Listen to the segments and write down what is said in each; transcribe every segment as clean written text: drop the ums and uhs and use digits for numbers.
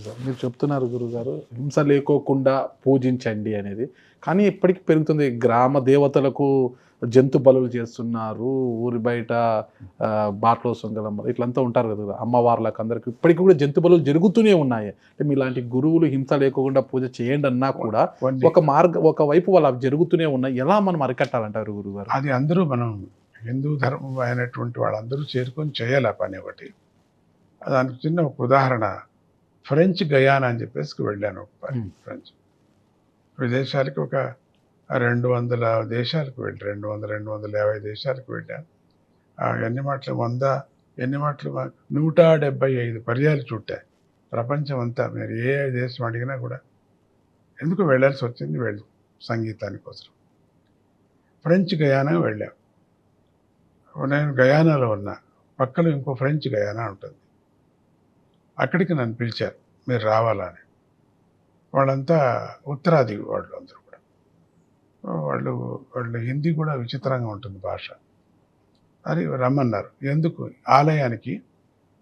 Sir. మీరు చెప్తున్నారు గురువుగారు, హింస లేకోకుండా పూజించండి అనేది. కానీ ఇప్పటికి పెరుగుతుంది. గ్రామ దేవతలకు జంతు బలులు చేస్తున్నారు. ఊరి బయట బాటలో సొంగలమ్మ ఇట్లంతా ఉంటారు కదా! అమ్మవార్లకు అందరికి ఇప్పటికి కూడా జంతు బలులు జరుగుతూనే ఉన్నాయి. అంటే మీలాంటి గురువులు హింస లేకోకుండా పూజ చేయండన్నా కూడా కొన్ని ఒక వైపు వాళ్ళు అవి జరుగుతూనే ఉన్నాయి. ఎలా మనం అరికట్టాలంటారు గురువుగారు? అది అందరూ మనం హిందూ ధర్మం అయినటువంటి వాళ్ళందరూ చేరుకొని చేయాలి ఆ పని ఒకటి. దానికి చిన్న ఒక ఉదాహరణ, ఫ్రెంచ్ గయానా అని చెప్పేసి వెళ్ళాను ఒకసారి. ఫ్రెంచ్ విదేశాలకి ఒక 200 దేశాలకు వెళ్ళి 250 దేశాలకు వెళ్ళాను. ఎన్ని మాటలు 100 ఎన్ని మాటలు 175 పర్యాలు చుట్టా ప్రపంచం అంతా. మీరు ఏ దేశం అడిగినా కూడా ఎందుకు వెళ్ళాల్సి వచ్చింది, సంగీతాని కోసం. ఫ్రెంచ్ గయానా వెళ్ళాం. నేను గయానాలో ఉన్నా, పక్కన ఇంకో ఫ్రెంచ్ గయానా ఉంటుంది. అక్కడికి నన్ను పిలిచారు, మీరు రావాలని. వాళ్ళంతా ఉత్తరాది వాళ్ళు అందరూ కూడా. వాళ్ళు హిందీ కూడా విచిత్రంగా ఉంటుంది భాష. అది రమ్మన్నారు. ఎందుకు? ఆలయానికి.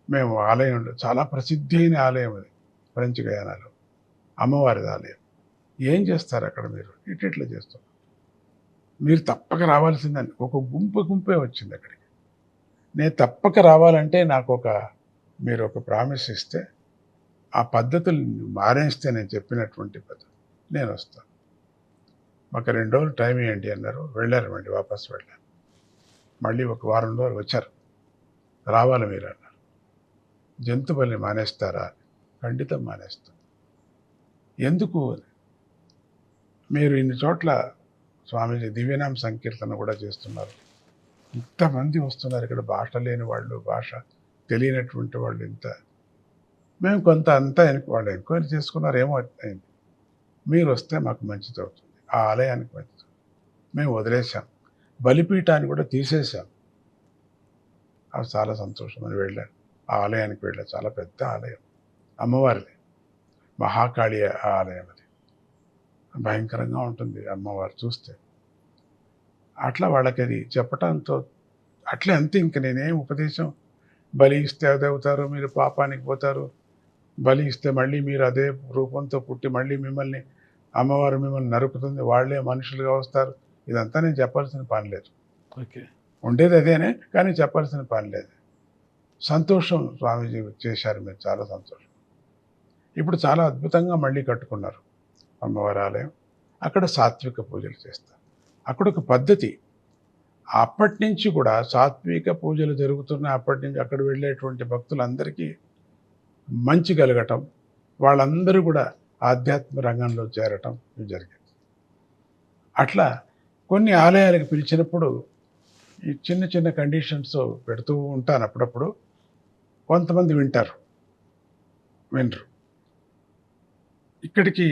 మేము ఆలయంలో చాలా ప్రసిద్ధి అయిన ఆలయం అది ఫ్రెంచ్ గయానాలో, అమ్మవారిది ఆలయం. ఏం చేస్తారు అక్కడ మీరు? ఇట్లా చేస్తాం, మీరు తప్పక రావాల్సిందని ఒక గుంపే వచ్చింది అక్కడికి. నేను తప్పక రావాలంటే మీరు ఒక ప్రామిస్ ఇస్తే, ఆ పద్ధతులు మారేస్తే, నేను చెప్పినటువంటి పద్ధతి నేను వస్తాను, మాకు 2 రోజులు టైం ఇవ్వండి అన్నారు. వెళ్ళారు, మళ్ళీ వాపస్ వెళ్ళాను. మళ్ళీ ఒక వారం రోజులు వచ్చారు, రావాలి మీరు అన్నారు. జంతు బలి మానేస్తారా? ఖండితం మానేస్తాం. ఎందుకు? మీరు ఇన్ని చోట్ల స్వామీజీ దివ్యనామ సంకీర్తన కూడా చేస్తున్నారు, ఇంతమంది వస్తున్నారు ఇక్కడ, భాష లేని వాళ్ళు, భాష తెలియనటువంటి వాళ్ళు ఇంత. మేము కొంత అంతా వాళ్ళు ఎంక్వైరీ చేసుకున్నారు, ఏమో అయింది. మీరు వస్తే మాకు మంచిది అవుతుంది, ఆ ఆలయానికి మంచిది. మేము వదిలేసాం, బలిపీఠాన్ని కూడా తీసేసాం. అది చాలా సంతోషం అని వెళ్ళాను. ఆ ఆలయానికి వెళ్ళాను. చాలా పెద్ద ఆలయం, అమ్మవారిది, మహాకాళి ఆలయం. అది భయంకరంగా ఉంటుంది అమ్మవారు చూస్తే. అట్లా వాళ్ళకి అది చెప్పటంతో అట్లే అంతే. ఇంక నేనేం ఉపదేశం, బలి ఇస్తే అదవుతారు, మీరు పాపానికి పోతారు, బలి ఇస్తే మళ్ళీ మీరు అదే రూపంతో పుట్టి మళ్ళీ అమ్మవారు మిమ్మల్ని నరుకుతుంది, వాళ్ళే మనుషులుగా వస్తారు, ఇదంతా నేను చెప్పాల్సిన పని లేదు. ఓకే, ఉండేది అదేనే, కానీ చెప్పాల్సిన పని లేదు. సంతోషం స్వామీజీ చేశారు, మీరు చాలా సంతోషం. ఇప్పుడు చాలా అద్భుతంగా మళ్ళీ కట్టుకున్నారు అమ్మవారి ఆలయం. అక్కడ సాత్విక పూజలు చేస్తారు. అక్కడ ఒక పద్ధతి, అప్పటి నుంచి కూడా సాత్విక పూజలు జరుగుతున్నాయి. అప్పటి నుంచి అక్కడ వెళ్ళేటువంటి భక్తులందరికీ మంచి కలగటం, వాళ్ళందరూ కూడా ఆధ్యాత్మిక రంగంలో చేరటం జరిగింది. అట్లా కొన్ని ఆలయాలకు పిలిచినప్పుడు ఈ చిన్న చిన్న కండిషన్స్ పెడుతూ ఉంటాను. అప్పుడప్పుడు కొంతమంది వినరు. ఇక్కడికి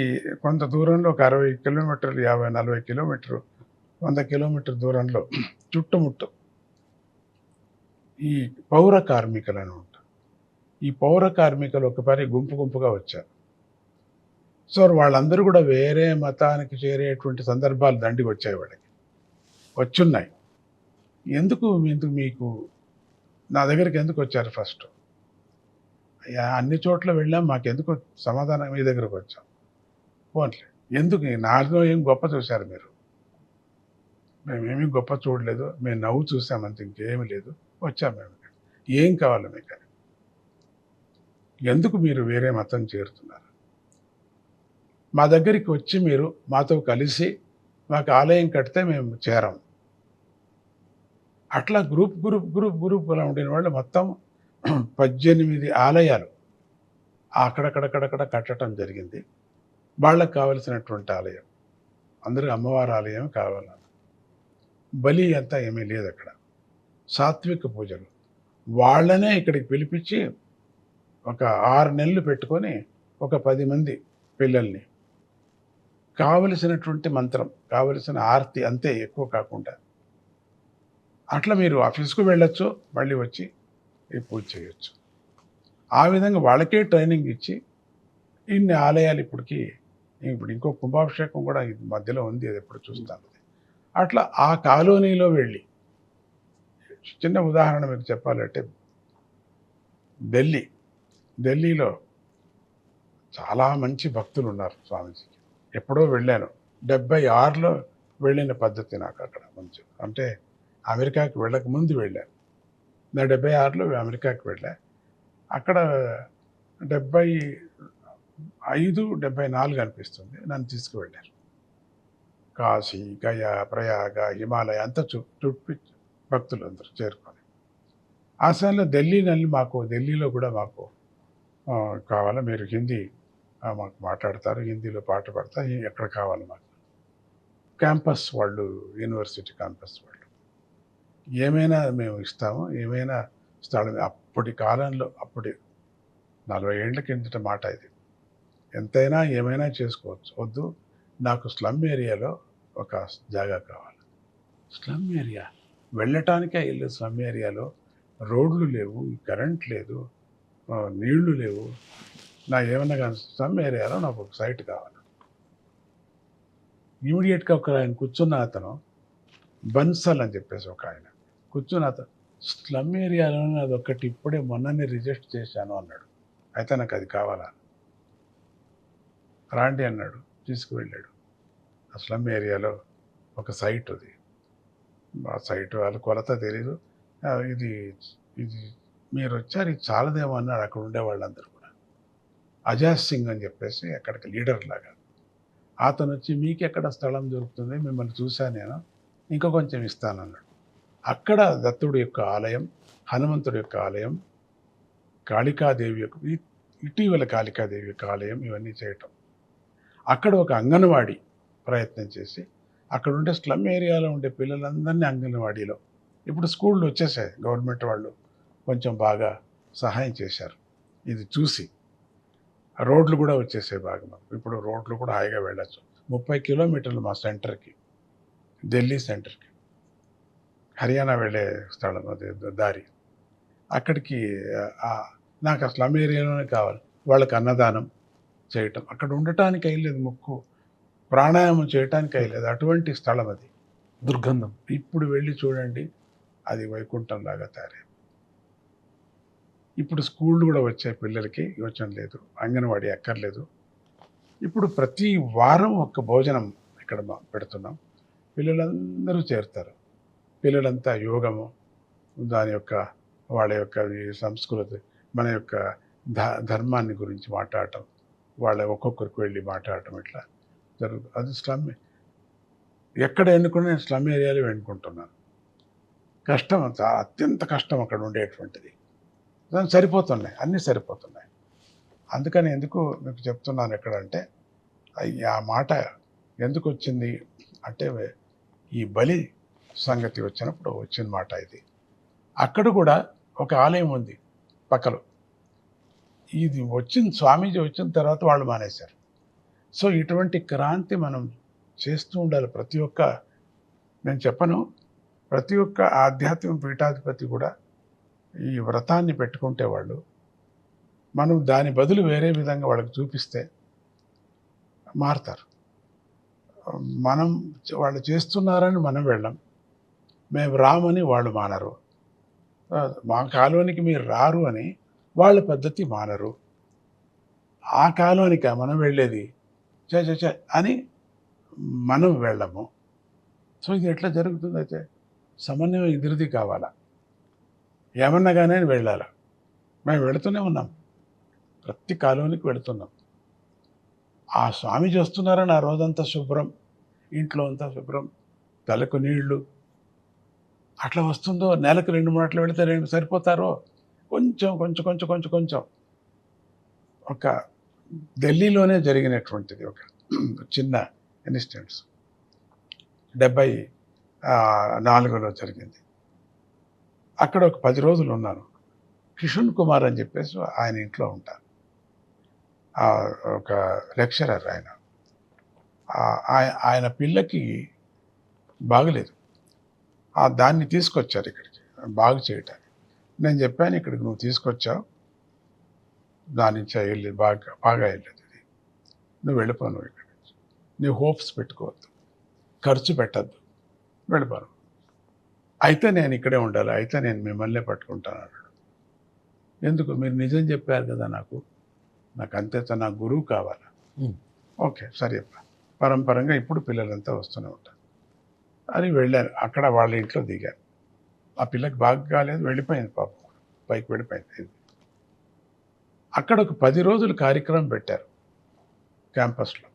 కొంత దూరంలో ఒక 60 కిలోమీటర్లు, 50-40 కిలోమీటర్లు, 100 కిలోమీటర్ దూరంలో చుట్టుముట్టు ఈ పౌర కార్మికులను ఉంటారు. ఈ పౌర కార్మికులు ఒకసారి గుంపుగా వచ్చారు. సో వాళ్ళందరూ కూడా వేరే మతానికి చేరేటువంటి సందర్భాలు దండికి వచ్చాయి, వాళ్ళకి వచ్చున్నాయి. ఎందుకు మీకు నా దగ్గరికి ఎందుకు వచ్చారు? ఫస్ట్ అన్ని చోట్ల వెళ్ళాం, మాకెందుకు సమాధానం మీ దగ్గరకు వచ్చాం. పోన్లే, ఎందుకు? నాలో ఏం గొప్ప చూశారు మీరు? మేమేమీ గొప్ప చూడలేదు, మేము నవ్వు చూసామంత, ఇంకేమీ లేదు, వచ్చాం మేము. ఏం కావాలి మీకు? ఎందుకు మీరు వేరే మతం చేరుతున్నారు? మా దగ్గరికి వచ్చి మీరు మాతో కలిసి మాకు ఆలయం కడితే మేము చేరాం. అట్లా గ్రూప్గా ఉండిన వాళ్ళు మొత్తం 18 ఆలయాలు అక్కడక్కడ కట్టడం జరిగింది. వాళ్ళకు కావలసినటువంటి ఆలయం, అందరూ అమ్మవారి ఆలయం కావాలన్న. బలి అంతా ఏమీ లేదు అక్కడ. సాత్విక పూజలు. వాళ్ళనే ఇక్కడికి పిలిపించి ఒక 6 నెలలు పెట్టుకొని ఒక 10 మంది పిల్లల్ని, కావలసినటువంటి మంత్రం, కావలసిన ఆర్తి అంతే, ఎక్కువ కాకుండా. అట్లా మీరు ఆఫీస్కు వెళ్ళొచ్చు, మళ్ళీ వచ్చి ఈ పూజ చేయొచ్చు. ఆ విధంగా వాళ్ళకే ట్రైనింగ్ ఇచ్చి ఇన్ని ఆలయాలు ఇప్పుడు ఇంకో కుంభాభిషేకం కూడా ఇది మధ్యలో ఉంది, అది ఎప్పుడు చూస్తాను. అట్లా ఆ కాలనీలో వెళ్ళి, చిన్న ఉదాహరణ మీకు చెప్పాలంటే, ఢిల్లీలో చాలా మంచి భక్తులు ఉన్నారు స్వామీజీకి. ఎప్పుడో వెళ్ళాను. 76లో వెళ్ళిన పద్ధతి నాకు అక్కడ మంచి. అంటే అమెరికాకి వెళ్ళక ముందు వెళ్ళాను. నేను 76లో అమెరికాకి వెళ్ళా. అక్కడ 75, 74 అనిపిస్తుంది. నన్ను తీసుకువెళ్ళారు. కాశీ, గయా, ప్రయాగ, హిమాలయ అంతా చుట్టి భక్తులందరూ చేరుకొని. ఆ సమయంలో ఢిల్లీలో కూడా మాకు కావాలా మీరు హిందీ మాకు మాట్లాడతారు, హిందీలో పాట పాడతారు, ఎక్కడ కావాలి మాకు. క్యాంపస్ వాళ్ళు, యూనివర్సిటీ క్యాంపస్ వాళ్ళు ఏమైనా మేము ఇస్తాము, ఏమైనా స్థలం. అప్పటి కాలంలో, అప్పటి 40 ఏళ్ల కిందట మాట ఇది. ఎంతైనా ఏమైనా చేసుకోవచ్చు. వద్దు, నాకు స్లమ్ ఏరియాలో ఒక జాగా కావాలి. స్లమ్ ఏరియా వెళ్ళటానికే ఇల్లు. స్లమ్ ఏరియాలో రోడ్లు లేవు, కరెంట్ లేదు, నీళ్లు లేవు. ఏమన్నా కానీ స్లమ్ ఏరియాలో నాకు ఒక సైట్ కావాలి. ఇమీడియట్గా ఒక ఆయన కూర్చున్న అతను, బన్సల్ అని చెప్పేసి ఒక ఆయన కూర్చున్న అతను, స్లమ్ ఏరియాలోనే అదొక్కటి ఇప్పుడే మొన్ననే రిజెక్ట్ చేశాను అన్నాడు. అయితే నాకు అది కావాలా, రాండి అన్నాడు. తీసుకువెళ్ళాడు. ఆ స్లమ్ ఏరియాలో ఒక సైట్ ఉంది. ఆ సైట్ వాళ్ళ కొలత తెలీదు. ఇది ఇది మీరు వచ్చారు, ఇది చాలదేమో అన్నాడు అక్కడ ఉండే వాళ్ళందరూ కూడా. అజాజ్ సింగ్ అని చెప్పేసి అక్కడికి లీడర్ లాగా అతను వచ్చి, మీకు ఎక్కడ స్థలం దొరుకుతుంది, మిమ్మల్ని చూశాను నేను, ఇంకా కొంచెం ఇస్తానన్నాడు. అక్కడ దత్తుడి యొక్క ఆలయం, హనుమంతుడి యొక్క ఆలయం, కాళికాదేవి యొక్క, ఇటీవల కాళికాదేవి యొక్క ఆలయం, ఇవన్నీ చేయటం. అక్కడ ఒక అంగన్వాడీ ప్రయత్నం చేసి అక్కడ ఉండే స్లమ్ ఏరియాలో ఉండే పిల్లలందరినీ అంగన్వాడీలో, ఇప్పుడు స్కూళ్ళు వచ్చేసాయి, గవర్నమెంట్ వాళ్ళు కొంచెం బాగా సహాయం చేశారు. ఇది చూసి రోడ్లు కూడా వచ్చేసాయి బాగా. ఇప్పుడు రోడ్లు కూడా హాయిగా వెళ్ళచ్చు. 30 కిలోమీటర్లు మా సెంటర్కి, ఢిల్లీ సెంటర్కి, హర్యానా వెళ్ళే స్థలం అది దారి. అక్కడికి నాకు ఆ స్లమ్ ఏరియాలోనే కావాలి. వాళ్ళకి అన్నదానం చేయటం, అక్కడ ఉండటానికి అయ్యలేదు, ముక్కు ప్రాణాయామం చేయటానికి అయ్యలేదు, అటువంటి స్థలం అది. దుర్గంధం. ఇప్పుడు వెళ్ళి చూడండి, అది వైకుంఠం లాగా తయారై. ఇప్పుడు స్కూళ్ళు కూడా వచ్చాయి, పిల్లలకి యోచన లేదు, అంగన్వాడీ అక్కర్లేదు. ఇప్పుడు ప్రతి వారం ఒక భోజనం ఇక్కడ పెడుతున్నాం. పిల్లలందరూ చేరుతారు. పిల్లలంతా యోగము, దాని యొక్క వాళ్ళ యొక్క ఈ సంస్కృతి, మన యొక్క ధర్మాన్ని గురించి మాట్లాడటం, వాళ్ళ ఒక్కొక్కరికి వెళ్ళి మాట్లాడటం, ఇట్లా జరుగుతుంది. అది స్లమ్. ఎక్కడ ఎన్నుకున్నా నేను స్లమ్ ఏరియాలో ఎన్నుకుంటున్నాను. కష్టం, అత్యంత కష్టం అక్కడ ఉండేటువంటిది. దాన్ని సరిపోతున్నాయి, అన్నీ సరిపోతున్నాయి. అందుకని ఎందుకు మీకు చెప్తున్నాను ఎక్కడంటే, ఆ మాట ఎందుకు వచ్చింది అంటే, ఈ బలి సంగతి వచ్చినప్పుడు వచ్చిన మాట ఇది. అక్కడ కూడా ఒక ఆలయం ఉంది పక్కలో. ఇది స్వామీజీ వచ్చిన తర్వాత వాళ్ళు మానేశారు. సో ఇటువంటి క్రాంతి మనం చేస్తూ ఉండాలి. నేను చెప్పను, ప్రతి ఒక్క ఆధ్యాత్మిక పీఠాధిపతి కూడా ఈ వ్రతాన్ని పెట్టుకుంటే వాళ్ళు, మనం దాని బదులు వేరే విధంగా వాళ్ళకి చూపిస్తే మారుతారు. వాళ్ళు చేస్తున్నారని మనం వెళ్ళం, మేము రామని వాళ్ళు మానరు, మా కాలోనికి మీరు రారు అని వాళ్ళ పద్ధతి మానరు. ఆ కాలోనిక మనం వెళ్ళేది చ అని మనం వెళ్ళము. సో ఇది ఎట్లా జరుగుతుంది? అయితే సమన్వయం ఇద్దరిది కావాలా. ఏమన్నా కానీ వెళ్ళాలా. మేము వెళుతూనే ఉన్నాం, ప్రతి కాలోనికి వెళుతున్నాం. ఆ స్వామీజీ వస్తున్నారని ఆ రోజంతా శుభ్రం, ఇంట్లో అంతా శుభ్రం, తలకు నీళ్లు, అట్లా వస్తుందో. నెలకు 2-3 అట్లా వెళితే సరిపోతారో. కొంచెం కొంచెం కొంచెం కొంచెం కొంచెం. ఒక ఢిల్లీలోనే జరిగినటువంటిది ఒక చిన్న ఇన్సిడెంట్స్ 74లో జరిగింది. అక్కడ ఒక 10 రోజులు ఉన్నాను. కిషన్ కుమార్ అని చెప్పేసి ఆయన ఇంట్లో ఉంటారు. ఒక లెక్చరర్ ఆయన. ఆయన పిల్లకి బాగలేదు. దాన్ని తీసుకొచ్చారు ఇక్కడికి బాగు చేయటానికి. నేను చెప్పాను, ఇక్కడికి నువ్వు తీసుకొచ్చావు, దాని నుంచి వెళ్ళి బాగా వెళ్ళేది, ఇది నువ్వు వెళ్ళిపోను, ఇక్కడి నుంచి నువ్వు హోప్స్ పెట్టుకోవద్దు, ఖర్చు పెట్టద్దు, వెళ్ళిపోను. అయితే నేను ఇక్కడే ఉండాలి, అయితే నేను మిమ్మల్నే పట్టుకుంటాను అన్నాడు. ఎందుకు? మీరు నిజం చెప్పారు కదా నాకు, నాకు అంతే నా గురువు కావాలి. ఉమ్. ఓకే సరే పరంపరంగా ఇప్పుడు పిల్లలంతా వస్తూనే ఉంటారు అని వెళ్ళాను. అక్కడ వాళ్ళ ఇంట్లో దిగాను. ఆ పిల్లకి బాగా కాలేదు, వెళ్ళిపోయింది పాపం, పైకి వెళ్ళిపోయింది. అక్కడ ఒక 10 రోజులు కార్యక్రమం పెట్టారు క్యాంపస్లో,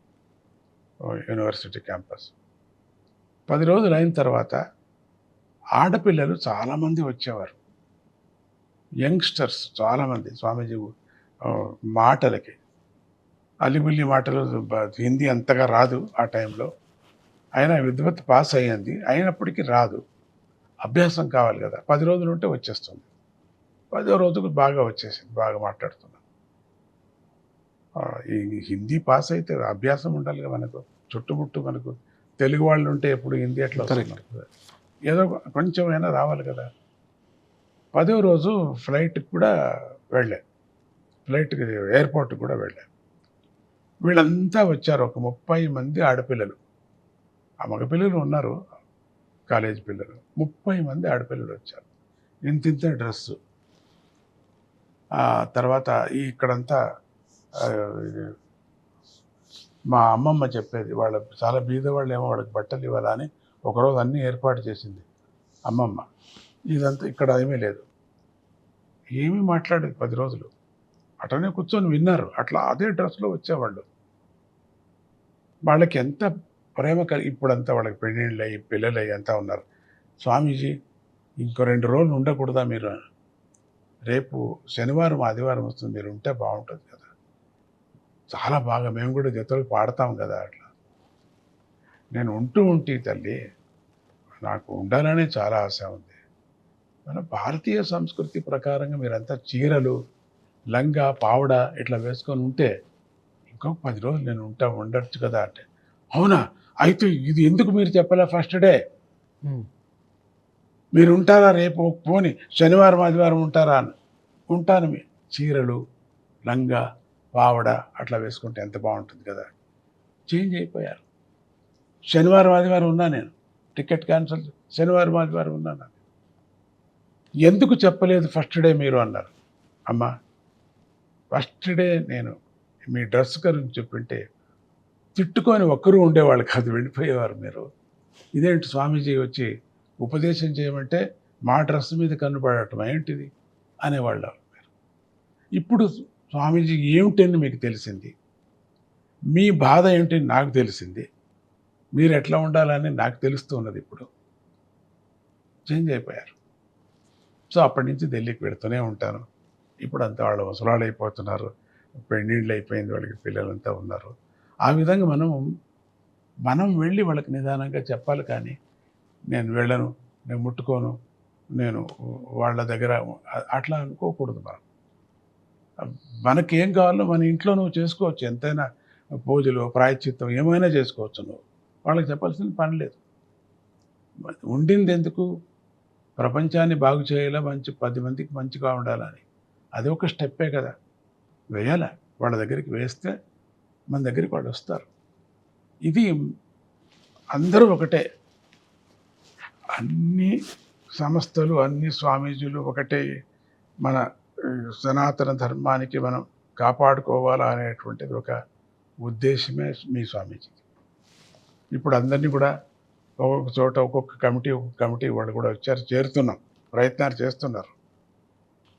యూనివర్సిటీ క్యాంపస్. 10 రోజులు అయిన తర్వాత ఆడపిల్లలు చాలామంది వచ్చేవారు, యంగ్స్టర్స్ చాలామంది స్వామీజీ మాటలకి. అలిబుల్లి మాటలు, హిందీ అంతగా రాదు ఆ టైంలో. అయినా విద్వత్ పాస్ అయ్యింది, అయినప్పటికీ రాదు, అభ్యాసం కావాలి కదా. 10 రోజులు ఉంటే వచ్చేస్తుంది. 10వ రోజుకు బాగా వచ్చేసింది, బాగా మాట్లాడుతున్నాను. ఈ హిందీ పాస్ అయితే అభ్యాసం ఉండాలి కదా మనకు, చుట్టుముట్టు మనకు తెలుగు వాళ్ళు ఉంటే ఎప్పుడు హిందీ ఎట్లా వస్తుంది? ఏదో కొంచెమైనా రావాలి కదా. 10వ రోజు ఫ్లైట్కి కూడా వెళ్ళాను, ఫ్లైట్కి ఎయిర్పోర్ట్కి కూడా వెళ్ళాను. వీళ్ళంతా వచ్చారు, ఒక 30 మంది ఆడపిల్లలు. ఆ మగపిల్లలు ఉన్నారు, కాలేజీ పిల్లలు. 30 మంది ఆడపిల్లలు వచ్చారు, ఇంతింత డ్రెస్సు. తర్వాత ఇక్కడంతా మా అమ్మమ్మ చెప్పేది, వాళ్ళ చాలా బీదవాళ్ళు ఏమో వాళ్ళకి బట్టలు ఇవ్వాలా అని ఒకరోజు అన్నీ ఏర్పాటు చేసింది అమ్మమ్మ. ఇదంతా ఇక్కడ ఏమీ లేదు, ఏమీ మాట్లాడేది. 10 రోజులు అట్లనే కూర్చొని విన్నారు. అట్లా అదే డ్రెస్లో వచ్చేవాళ్ళు. వాళ్ళకి ఎంత ప్రేమ కలిగి, ఇప్పుడంతా వాళ్ళకి పెళ్ళిళ్ళు అయ్యి పిల్లలు అయ్యి అంతా ఉన్నారు. స్వామీజీ ఇంకో 2 రోజులు ఉండకూడదా మీరు? రేపు శనివారం ఆదివారం వస్తుంది, మీరు ఉంటే బాగుంటుంది కదా. చాలా బాగా, మేము కూడా జతలు పాడతాం కదా. అట్లా నేను ఉంటే తల్లి, నాకు ఉండాలనే చాలా ఆశ ఉంది. మన భారతీయ సంస్కృతి ప్రకారంగా మీరంతా చీరలు, లంగా, పావడ ఇట్లా వేసుకొని ఉంటే ఇంకొక 10 రోజులు నేను ఉండొచ్చు కదా అంటే, అవునా అయితే ఇది ఎందుకు మీరు చెప్పలే ఫస్ట్ డే? మీరు ఉంటారా రేపు? పోని శనివారం ఆదివారం ఉంటారా అని. ఉంటాను. మీ చీరలు, లంగా, పావడ అట్లా వేసుకుంటే ఎంత బాగుంటుంది కదా. చేంజ్ అయిపోయారు. శనివారం ఆదివారం ఉన్నా నేను, టికెట్ క్యాన్సిల్, శనివారం ఆదివారం ఉన్నాను. ఎందుకు చెప్పలేదు ఫస్ట్ డే మీరు అన్నారు. అమ్మా ఫస్ట్ డే నేను మీ డ్రెస్ గురించి చెప్పింటే తిట్టుకొని ఒక్కరూ ఉండేవాళ్ళు కాదు, వెళ్ళిపోయేవారు మీరు. ఇదేంటి స్వామీజీ వచ్చి ఉపదేశం చేయమంటే మా డ్రెస్ మీద కన్నుపడటం ఏంటిది అనేవాళ్ళు మీరు. ఇప్పుడు స్వామీజీ ఏమిటని మీకు తెలిసింది, మీ బాధ ఏంటని నాకు తెలిసింది, మీరు ఎట్లా ఉండాలని నాకు తెలుస్తూ ఉన్నది. ఇప్పుడు చేంజ్ అయిపోయారు. సో అప్పటి నుంచి ఢిల్లీకి వెళుతూనే ఉంటాను. ఇప్పుడు అంతా వాళ్ళు ముసలాళ్ళు అయిపోతున్నారు, పెళ్ళిళ్ళు అయిపోయింది, వాళ్ళకి పిల్లలంతా ఉన్నారు. ఆ విధంగా మనం వెళ్ళి వాళ్ళకి నిదానంగా చెప్పాలి. కానీ నేను వెళ్ళను, నేను ముట్టుకోను, నేను వాళ్ళ దగ్గర అట్లా అనుకోకూడదు. మనకేం కావాలో మన ఇంట్లో నువ్వు చేసుకోవచ్చు, ఎంతైనా పూజలు, ప్రాయశ్చిత్తం ఏమైనా చేసుకోవచ్చు. నువ్వు వాళ్ళకి చెప్పాల్సిన పని లేదు. ఉండింది ఎందుకు? ప్రపంచాన్ని బాగు చేయాలా, 10 మందికి మంచిగా ఉండాలని. అది ఒక స్టెప్పే కదా, వేయాల. వాళ్ళ దగ్గరికి వేస్తే మన దగ్గరికి వాళ్ళు వస్తారు. ఇది అందరూ ఒకటే, అన్ని సంస్థలు, అన్ని స్వామీజీలు ఒకటే. మన సనాతన ధర్మానికి మనం కాపాడుకోవాలా అనేటువంటిది ఒక ఉద్దేశమే మీ స్వామీజీ. ఇప్పుడు అందరినీ కూడా ఒక్కొక్క చోట ఒక్కొక్క కమిటీ వాళ్ళు కూడా వచ్చారు, చేరుతున్నాం, ప్రయత్నాలు చేస్తున్నారు.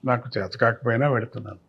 నాకు చేత కాకపోయినా వెళుతున్నాను.